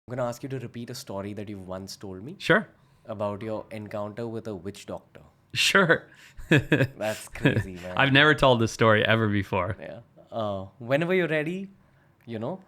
I'm going to ask you to repeat a story that you once told me Sure. about your encounter with a witch doctor. Sure. That's crazy, man. I've never told this story ever before. Yeah. Whenever you're ready, you know.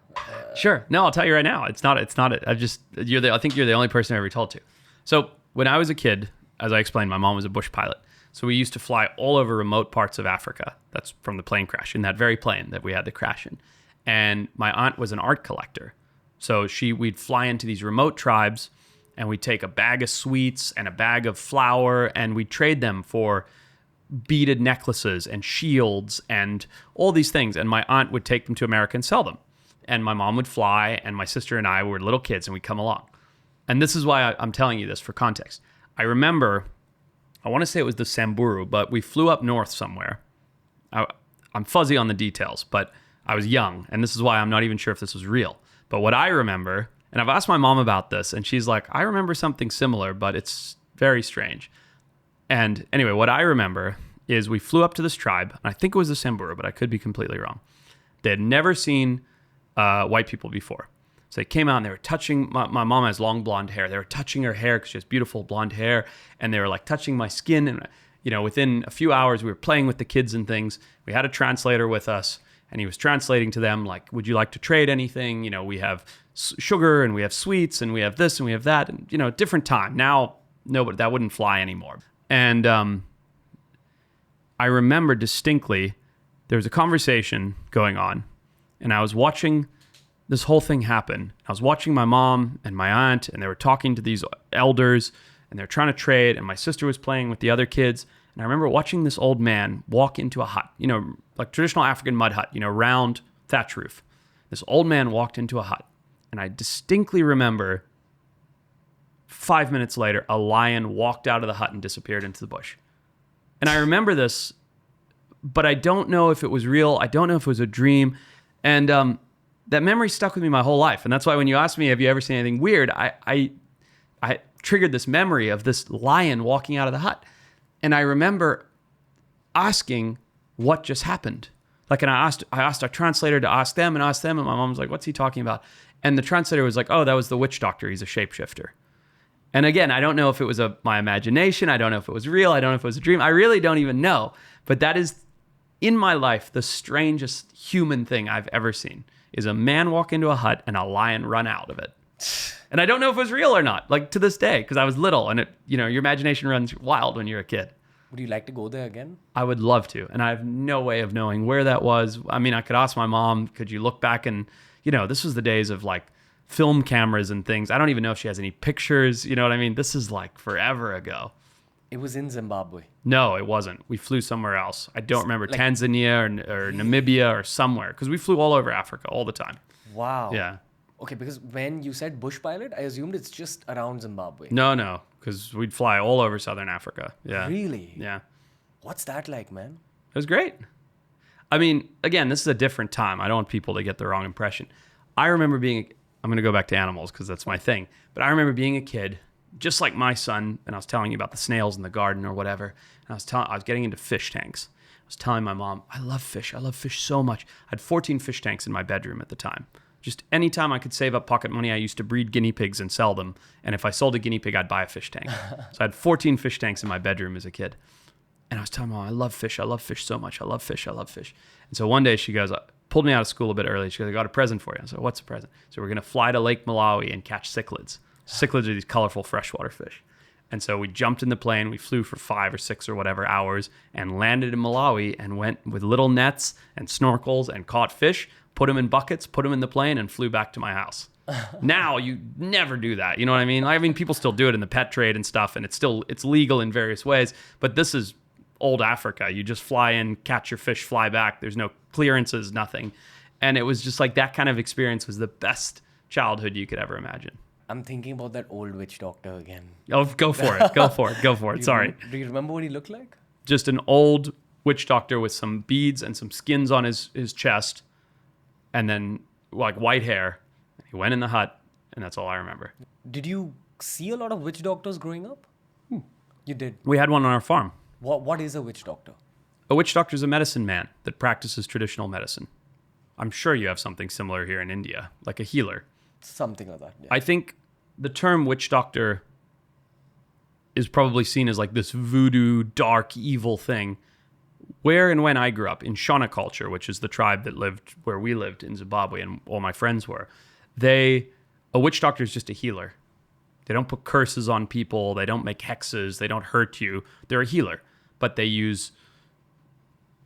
Sure. No, I'll tell you right now. It's not. I think you're the only person I ever told to. So when I was a kid, as I explained, my mom was a bush pilot. So we used to fly all over remote parts of Africa. That's from the plane crash, in that very plane that we had the crash in. And my aunt was an art collector. So we'd fly into these remote tribes and we'd take a bag of sweets and a bag of flour and we'd trade them for beaded necklaces and shields and all these things. And my aunt would take them to America and sell them. And my mom would fly, and my sister and I were little kids, and we'd come along. And this is why I'm telling you this for context. I remember, I want to say it was the Samburu, but we flew up north somewhere. I'm fuzzy on the details, but I was young, and this is why I'm not even sure if this was real. But what I remember, and I've asked my mom about this, and she's like, I remember something similar, but it's very strange. And anyway, what I remember is we flew up to this tribe, and I think it was the Samburu, but I could be completely wrong. They had never seen white people before. So they came out and they were touching, my mom has long blonde hair. They were touching her hair because she has beautiful blonde hair. And they were like touching my skin. And, within a few hours, we were playing with the kids and things. We had a translator with us and he was translating to them like, would you like to trade anything? We have sugar and we have sweets and we have this and we have that. And, different time. Now, nobody, that wouldn't fly anymore. And I remember distinctly there was a conversation going on and I was watching this whole thing happen. I was watching my mom and my aunt, and they were talking to these elders, and they're trying to trade, and my sister was playing with the other kids. And I remember watching this old man walk into a hut, like traditional African mud hut, round thatch roof. This old man walked into a hut, and I distinctly remember 5 minutes later, a lion walked out of the hut and disappeared into the bush. And I remember this, but I don't know if it was real. I don't know if it was a dream. And that memory stuck with me my whole life. And that's why when you asked me, have you ever seen anything weird? I triggered this memory of this lion walking out of the hut. And I remember asking what just happened. And I asked our translator to ask them, and my mom was like, what's he talking about? And the translator was like, oh, that was the witch doctor. He's a shapeshifter. And again, I don't know if it was my imagination. I don't know if it was real. I don't know if it was a dream. I really don't even know. But that is, in my life, the strangest human thing I've ever seen. Is a man walk into a hut and a lion run out of it. And I don't know if it was real or not, to this day, because I was little and your imagination runs wild when you're a kid. Would you like to go there again? I would love to. And I have no way of knowing where that was. I mean, I could ask my mom, could you look back and, this was the days of film cameras and things. I don't even know if she has any pictures. You know what I mean? This is forever ago. It was in Zimbabwe. No, it wasn't. We flew somewhere else. I don't remember, Tanzania or Namibia or somewhere, because we flew all over Africa all the time. Wow. Yeah. Okay, because when you said bush pilot, I assumed it's just around Zimbabwe. No, because we'd fly all over Southern Africa. Yeah. Really? Yeah. What's that like, man? It was great. I mean, again, this is a different time. I don't want people to get the wrong impression. I remember I'm going to go back to animals because that's my thing, but I remember being a kid, just like my son, and I was telling you about the snails in the garden or whatever, and I was getting into fish tanks. I was telling my mom, I love fish so much. I had 14 fish tanks in my bedroom at the time. Just anytime I could save up pocket money, I used to breed guinea pigs and sell them. And if I sold a guinea pig, I'd buy a fish tank. So I had 14 fish tanks in my bedroom as a kid. And I was telling Mom, I love fish so much. I love fish. And so one day she goes, pulled me out of school a bit early. She goes, I got a present for you. I said, what's the present? So we're going to fly to Lake Malawi and catch cichlids. Cichlids are these colorful freshwater fish. And so we jumped in the plane, we flew for 5 or 6 or whatever hours and landed in Malawi and went with little nets and snorkels and caught fish, put them in buckets, put them in the plane and flew back to my house. Now you never do that. You know what I mean? I mean, people still do it in the pet trade and stuff, and it's legal in various ways, but this is old Africa. You just fly in, catch your fish, fly back. There's no clearances, nothing. And it was just that kind of experience was the best childhood you could ever imagine. I'm thinking about that old witch doctor again. Oh, go for it. Sorry. Do you remember what he looked like? Just an old witch doctor with some beads and some skins on his chest, and then white hair. He went in the hut, and that's all I remember. Did you see a lot of witch doctors growing up? You did. We had one on our farm. What is a witch doctor? A witch doctor is a medicine man that practices traditional medicine. I'm sure you have something similar here in India, like a healer. Something like that. Yeah. I think the term witch doctor is probably seen as like this voodoo, dark, evil thing. Where and when I grew up, in Shona culture, which is the tribe that lived where we lived in Zimbabwe and all my friends were, a witch doctor is just a healer. They don't put curses on people. They don't make hexes. They don't hurt you. They're a healer. But they use,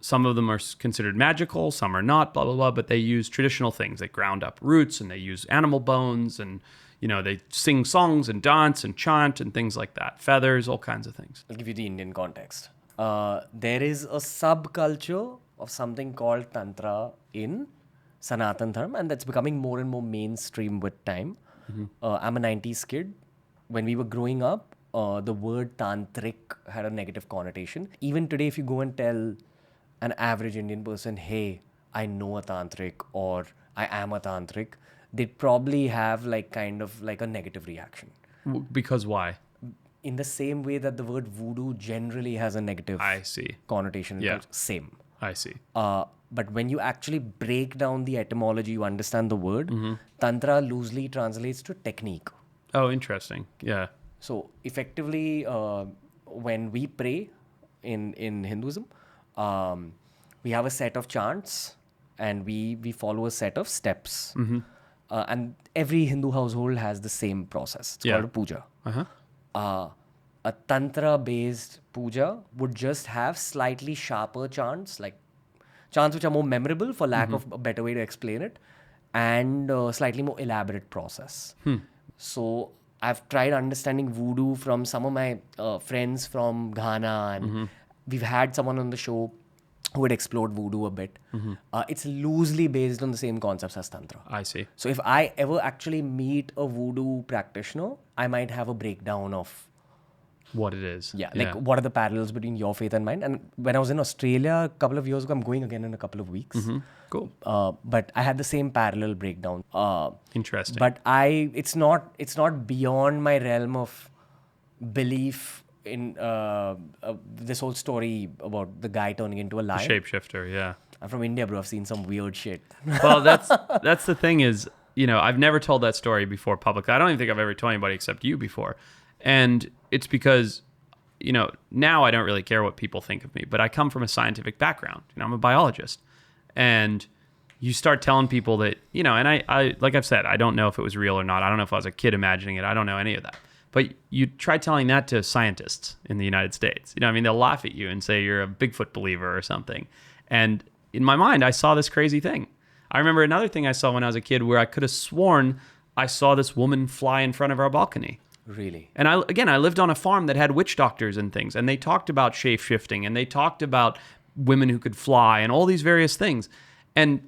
some of them are considered magical, some are not, blah, blah, blah. But they use traditional things. They ground up roots and they use animal bones and, they sing songs and dance and chant and things like that. Feathers, all kinds of things. I'll give you the Indian context. There is a subculture of something called Tantra in Sanatan Dharma, and that's becoming more and more mainstream with time. I'm a 90s kid. When we were growing up, the word tantric had a negative connotation. Even today, if you go and tell an average Indian person, hey, I know a tantric or I am a tantric, they'd probably have kind of a negative reaction. Because why? In the same way that the word voodoo generally has a negative I see. connotation. Yeah. Same. I see. But when you actually break down the etymology, you understand the word. Tantra loosely translates to technique. Oh, interesting. Yeah. So effectively, when we pray in Hinduism, we have a set of chants and we follow a set of steps. And every Hindu household has the same process. It's called a puja. A tantra-based puja would just have slightly sharper chants, like chants which are more memorable, for lack of a better way to explain it, and slightly more elaborate process. So I've tried understanding voodoo from some of my friends from Ghana, and we've had someone on the show who had explored voodoo a bit. It's loosely based on the same concepts as Tantra. I see. So if I ever actually meet a voodoo practitioner, I might have a breakdown of what it is. what are the parallels between your faith and mine. And when I was in Australia a couple of years ago, I'm going again in a couple of weeks. Cool. But I had the same parallel breakdown. Interesting. But it's not beyond my realm of belief in this whole story about the guy turning into a lion. Shapeshifter, yeah. I'm from India, bro. I've seen some weird shit. Well, that's the thing is, I've never told that story before publicly. I don't even think I've ever told anybody except you before. And it's because, now I don't really care what people think of me, but I come from a scientific background. I'm a biologist. And you start telling people that, and I like I've said, I don't know if it was real or not. I don't know if I was a kid imagining it. I don't know any of that. But you try telling that to scientists in the United States. They'll laugh at you and say you're a Bigfoot believer or something. And in my mind, I saw this crazy thing. I remember another thing I saw when I was a kid where I could have sworn I saw this woman fly in front of our balcony. Really? And I lived on a farm that had witch doctors and things, and they talked about shape-shifting, and they talked about women who could fly and all these various things. And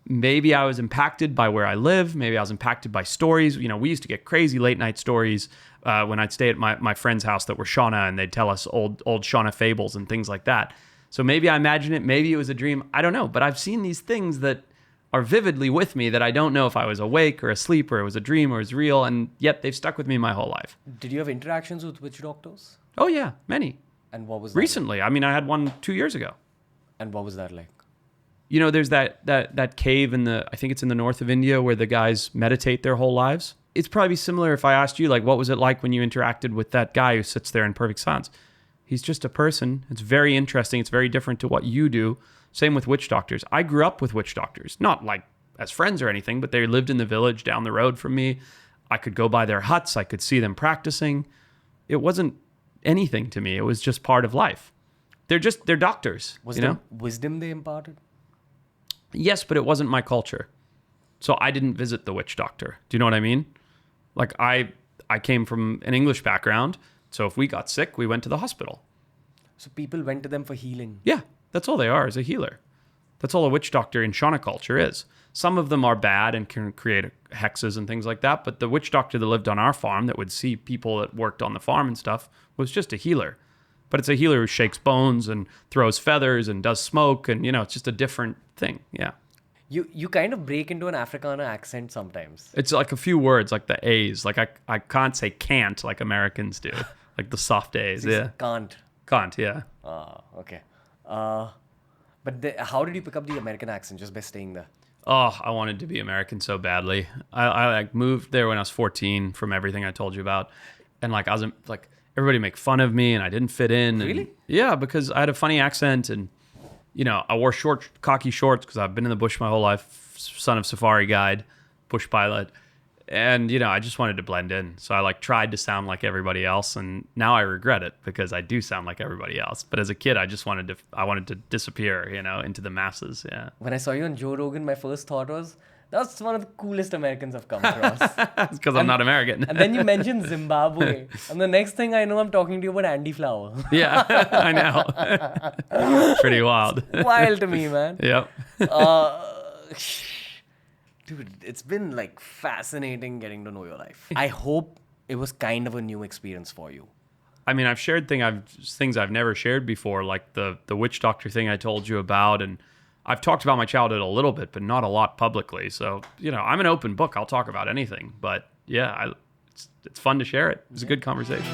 maybe I was impacted by where I live. Maybe I was impacted by stories. We used to get crazy late-night stories when I'd stay at my friend's house that were Shauna, and they'd tell us old Shauna fables and things like that. So maybe I imagined it. Maybe it was a dream. I don't know. But I've seen these things that are vividly with me that I don't know if I was awake or asleep or it was a dream or it was real, and yet they've stuck with me my whole life. Did you have interactions with witch doctors? Oh yeah, many. And what was that recently? like? I had one 2 years ago. And what was that like? There's that cave I think it's in the north of India where the guys meditate their whole lives. It's probably similar if I asked you, what was it like when you interacted with that guy who sits there in perfect silence? He's just a person. It's very interesting. It's very different to what you do. Same with witch doctors. I grew up with witch doctors, not as friends or anything, but they lived in the village down the road from me. I could go by their huts. I could see them practicing. It wasn't anything to me. It was just part of life. They're doctors. Was there wisdom they imparted? Yes, but it wasn't my culture. So I didn't visit the witch doctor. Do you know what I mean? I came from an English background. So if we got sick, we went to the hospital. So people went to them for healing? Yeah, that's all they are, is a healer. That's all a witch doctor in Shona culture is. Some of them are bad and can create hexes and things like that. But the witch doctor that lived on our farm that would see people that worked on the farm and stuff was just a healer. But it's a healer who shakes bones and throws feathers and does smoke. And, it's just a different thing. Yeah. You kind of break into an Afrikaner accent sometimes. It's like a few words, like the A's. I can't say can't like Americans do. Like the soft A's. So Yeah. Can't, yeah. Okay. But how did you pick up the American accent just by staying there? Oh, I wanted to be American so badly. I like moved there when I was 14 from everything I told you about. And like I was like everybody make fun of me and I didn't fit in. Really? Yeah, because I had a funny accent and I wore short cocky shorts because I've been in the bush my whole life, son of safari guide, bush pilot. And I just wanted to blend in. So I like tried to sound like everybody else and now I regret it because I do sound like everybody else. But as a kid I wanted to disappear, into the masses. Yeah. When I saw you on Joe Rogan, my first thought was, that's one of the coolest Americans I've come across. It's because I'm not American. And then you mentioned Zimbabwe. And the next thing I know, I'm talking to you about Andy Flower. Yeah, I know. Pretty wild. Wild to me, man. Yep. Dude, it's been like fascinating getting to know your life. I hope it was kind of a new experience for you. I mean, I've shared things I've never shared before, like the Witchdoctor thing I told you about, and I've talked about my childhood a little bit, but not a lot publicly. So, I'm an open book. I'll talk about anything. But yeah, it's fun to share it. It was a good conversation.